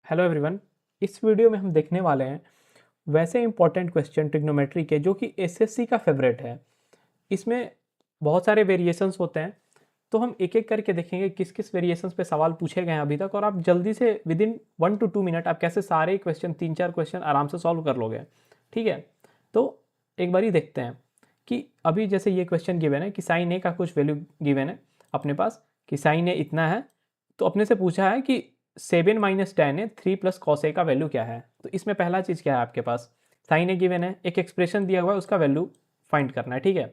Hello everyone. इस video में हम देखने वाले हैं वैसे इंपॉर्टेंट क्वेश्चन ट्रिग्नोमेट्री के जो कि एसएससी का फेवरेट है। इसमें बहुत सारे वेरिएशंस होते हैं, तो हम एक एक करके देखेंगे किस किस वेरिएशंस पे सवाल पूछे गए हैं अभी तक, और आप जल्दी से विद इन 1 to 2 मिनट आप कैसे सारे क्वेश्चन 3-4 क्वेश्चन आराम से सॉल्व कर लोगे। ठीक है, तो एक बार ही देखते हैं कि अभी जैसे ये क्वेश्चन गिवन है कि साइन ए का कुछ वैल्यू गिवन है अपने पास कि साइन ए इतना है, तो अपने से पूछा है कि 7 - tan ए 3 + cos ए का वैल्यू क्या है। तो इसमें पहला चीज़ क्या है, आपके पास साइन ए गिवन है, एक एक्सप्रेशन दिया हुआ है, उसका वैल्यू फाइंड करना है। ठीक है,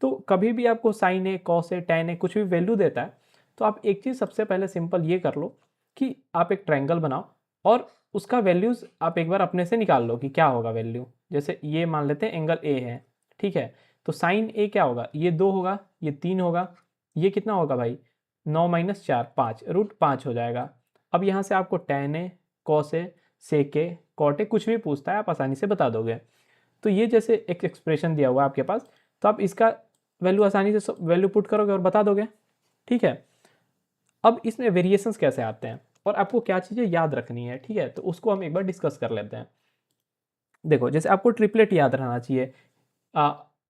तो कभी भी आपको sign A cos A tan A कुछ भी वैल्यू देता है, तो आप एक चीज़ सबसे पहले सिंपल ये कर लो कि आप एक ट्रायंगल बनाओ और उसका वैल्यूज़ आप एक बार अपने से निकाल लो कि क्या होगा वैल्यू। जैसे ये मान लेते हैं एंगल ए है, ठीक है, तो साइन ए क्या होगा, ये 2 होगा, ये 3 होगा, ये कितना होगा भाई 9 - 4 5 √5 हो जाएगा। अब यहाँ से आपको tan A cos A sec A cot A कुछ भी पूछता है आप आसानी से बता दोगे। तो ये जैसे एक एक्सप्रेशन दिया हुआ है आपके पास, तो आप इसका वैल्यू आसानी से वैल्यू पुट करोगे और बता दोगे। ठीक है, अब इसमें वेरिएशंस कैसे आते हैं और आपको क्या चीज़ें याद रखनी है, ठीक है, तो उसको हम एक बार डिस्कस कर लेते हैं। देखो, जैसे आपको ट्रिपलेट याद रहना चाहिए,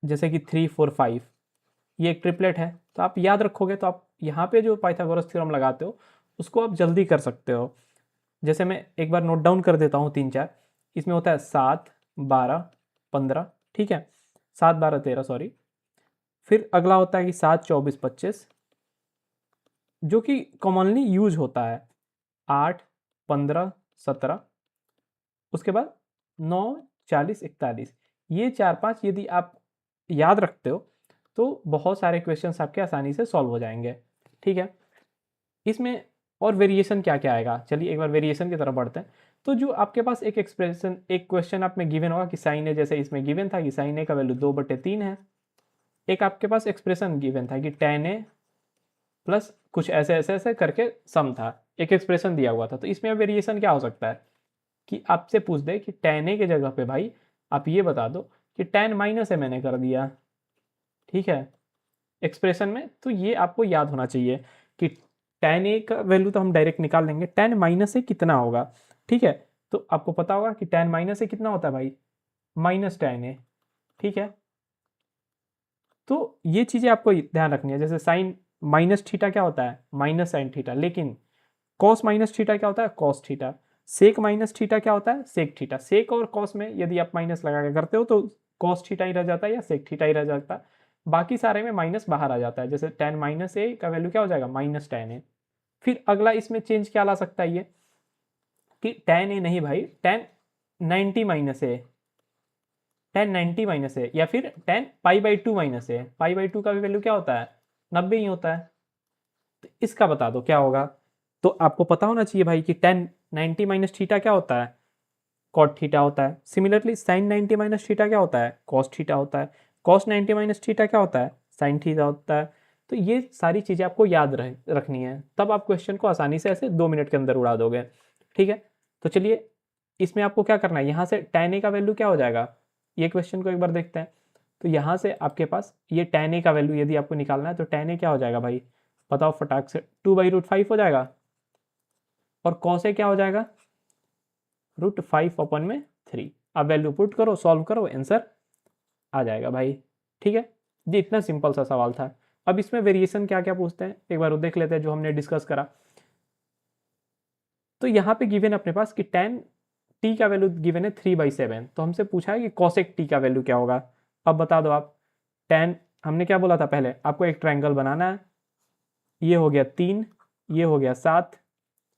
जैसे कि 3 4 5, ये एक ट्रिपलेट है, तो आप याद रखोगे तो आप यहाँ पे जो पाइथागोरस थ्योरम लगाते हो उसको आप जल्दी कर सकते हो। जैसे मैं एक बार नोट डाउन कर देता हूँ 3 4। इसमें होता है 7 12 15, ठीक है, 7 12 13 सॉरी। फिर अगला होता है कि 7 24 25, जो कि कॉमनली यूज होता है 8 15 17। उसके बाद 9 40 41, ये 4 5 यदि आप याद रखते हो तो बहुत सारे क्वेश्चंस आपके आसानी से सॉल्व हो जाएंगे। ठीक है, इसमें और वेरिएशन क्या क्या आएगा, चलिए एक बार वेरिएशन की तरफ बढ़ते हैं। तो जो आपके पास एक एक्सप्रेशन एक क्वेश्चन आप में गिवन होगा कि साइन ए, जैसे इसमें गिवन था कि साइन ए का वैल्यू 2/3 है। एक आपके पास एक्सप्रेशन गिवन था कि टैन ए प्लस कुछ ऐसे ऐसे ऐसे करके सम था, एक एक्सप्रेशन दिया हुआ था। तो इसमें वेरिएशन क्या हो सकता है कि आपसे पूछ दे कि टैन ए के जगह पे भाई आप ये बता दो कि टैन माइनस ए मैंने कर दिया। ठीक है, एक्सप्रेशन में तो ये आपको याद होना चाहिए कि टैन ए का वैल्यू तो हम डायरेक्ट निकाल लेंगे, टैन माइनस ए कितना होगा। ठीक है, तो आपको पता होगा कि टैन माइनस ए कितना होता है भाई -tan ए। ठीक है, तो ये चीज़ें आपको ध्यान रखनी है। जैसे साइन माइनस थीटा क्या होता है -sin थीटा, लेकिन कॉस माइनस थीटा क्या होता है cos theta. Sec minus theta क्या होता है सेक थीटा। सेक और कॉस में यदि आप माइनस लगा के करते हो तो कॉस थीटा ही रह जाता है या सेक थीटा ही रह जाता है, बाकी सारे में माइनस बाहर आ जाता है। जैसे tan -a का वैल्यू क्या हो जाएगा -tan a। फिर अगला इसमें चेंज क्या ला सकता है ये कि tan a नहीं भाई, tan 90 - a, tan 90 - a, या फिर tan π/2 - a। π/2 का भी वैल्यू क्या होता है 90 ही होता है। तो इसका बता दो क्या होगा। तो आपको पता होना चाहिए भाई कि tan 90 - थीटा क्या होता है कॉट थीटा होता है। सिमिलरली sin 90 - थीटा क्या होता है कॉस थीटा होता है। कॉस 90 - थीटा क्या होता है साइन थीटा होता है। तो ये सारी चीज़ें आपको याद रखनी है, तब आप क्वेश्चन को आसानी से ऐसे 2 मिनट के अंदर उड़ा दोगे। ठीक है, तो चलिए इसमें आपको क्या करना है, यहाँ से tan a का वैल्यू क्या हो जाएगा, ये क्वेश्चन को एक बार देखते हैं। तो यहाँ से आपके पास ये tan a का वैल्यू यदि आपको निकालना है तो tan a क्या हो जाएगा भाई, बताओ फटाक से, 2/5 हो जाएगा। और cos a क्या हो जाएगा √5/3। अब वैल्यू पुट करो, सॉल्व करो, आंसर आ जाएगा भाई। ठीक है, ये इतना सिंपल सा सवाल था। अब इसमें वेरिएशन क्या क्या पूछते हैं एक बार वो देख लेते हैं जो हमने डिस्कस करा। तो यहाँ पे गिवन अपने पास कि tan t का वैल्यू गिवन है 3/7, तो हमसे पूछा है कि cosec t का वैल्यू क्या होगा। अब बता दो आप, tan हमने क्या बोला था पहले, आपको एक ट्रायंगल बनाना है, ये हो गया 3, ये हो गया 7,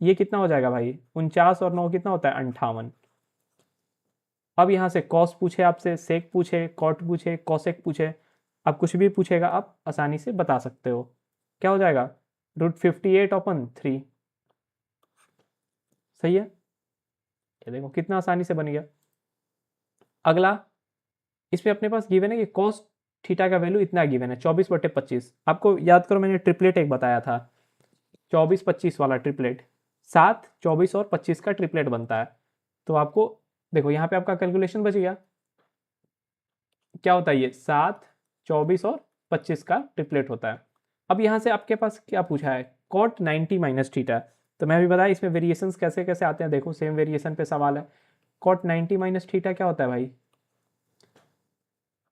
ये कितना हो जाएगा भाई 49 और 9 कितना होता है 58। अब यहाँ से कॉस पूछे आपसे, सेक पूछे, कॉट पूछे, कॉसेक पूछे, अब कुछ भी पूछेगा आप आसानी से बता सकते हो। क्या हो जाएगा √58/3। सही है, ये देखो कितना आसानी से बन गया। अगला इसमें अपने पास गिवन है कि कॉस थीटा का वैल्यू इतना गिवन है 24/25। आपको याद करो मैंने ट्रिपलेट एक बताया था, 24 25 वाला ट्रिपलेट, 7 24 और 25 का ट्रिपलेट बनता है। तो आपको देखो यहाँ पे आपका कैलकुलेशन बच गया, क्या होता है ये 7 24 और 25 का ट्रिपलेट होता है। अब यहाँ से आपके पास क्या पूछा है कॉट 90 - थीटा। तो मैं अभी बताया इसमें वेरिएशंस कैसे कैसे आते हैं, देखो सेम वेरिएशन पे सवाल है। कॉट 90 माइनस थीटा क्या होता है भाई?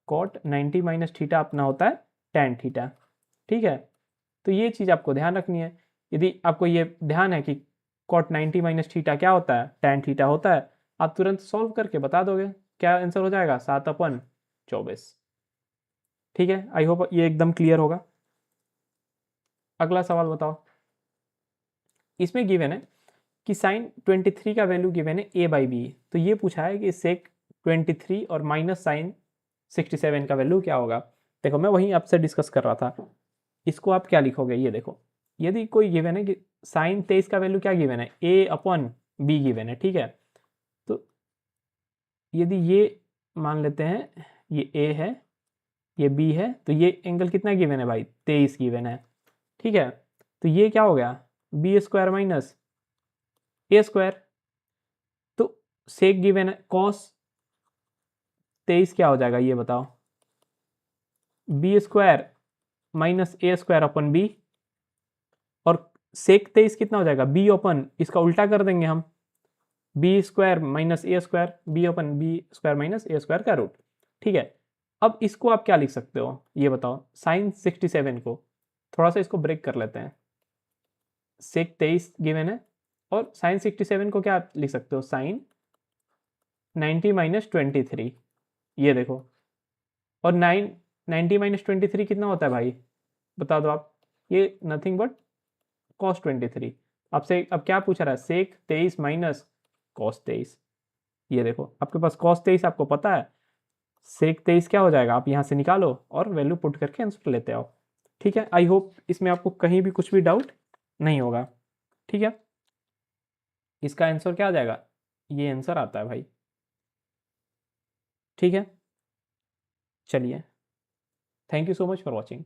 कॉट 90 माइनस थीटा अपना होता है टैन थीटा, ठीक है। तो ये चीज़ आपको ध्यान रखनी है। यदि आपको ये ध्यान है कि कॉट 90 माइनस थीटा क्या होता है, टैन थीटा होता है, आप तुरंत सॉल्व करके बता दोगे, क्या आंसर हो जाएगा? 7/24। ठीक है, आई होप ये एकदम क्लियर होगा। अगला सवाल बताओ। इसमें गिवन है कि साइन 23 का वैल्यू गिवन है a/b, तो ये पूछा है कि सेक 23 और माइनस साइन 67 का वैल्यू क्या होगा। देखो मैं वहीं आपसे डिस्कस कर रहा था, इसको आप क्या लिखोगे, ये देखो। यदि कोई गिवन है कि साइन 23 का वैल्यू क्या गिवन है, a/b गिवन है, ठीक है। तो यदि ये मान लेते हैं ये a है, ये b है, तो ये एंगल कितना गिवन है भाई? 23 गिवन है, ठीक है। तो ये क्या हो गया? b² minus a²। तो सेक गिवन है कॉस 23 क्या हो जाएगा ये बताओ? b² minus a²/b। और सेक 23 कितना हो जाएगा? b/, इसका उल्टा कर देंगे हम, b² minus a², b/b² minus a² का रूट, ठीक है। अब इसको आप क्या लिख सकते हो ये बताओ? साइन 67 को थोड़ा सा इसको ब्रेक कर लेते हैं। सेक 23 गिवन है और साइन 67 को क्या लिख सकते हो? साइन 90 माइनस 23, ये देखो। और 90 माइनस 23 कितना होता है भाई? बता दो आप। ये नथिंग बट कॉस 23। आपसे अब क्या पूछ रहा है? सेक 23 माइनस कॉस 23। ये देखो आपके पास कॉस 23 आपको पता है, सेक 23 क्या हो जाएगा? आप यहाँ से निकालो और वैल्यू पुट करके आंसर लेते आओ, ठीक है। आई होप इसमें आपको कहीं भी कुछ भी डाउट नहीं होगा, ठीक है। इसका आंसर क्या आ जाएगा? ये आंसर आता है भाई, ठीक है। चलिए, thank you so much for watching.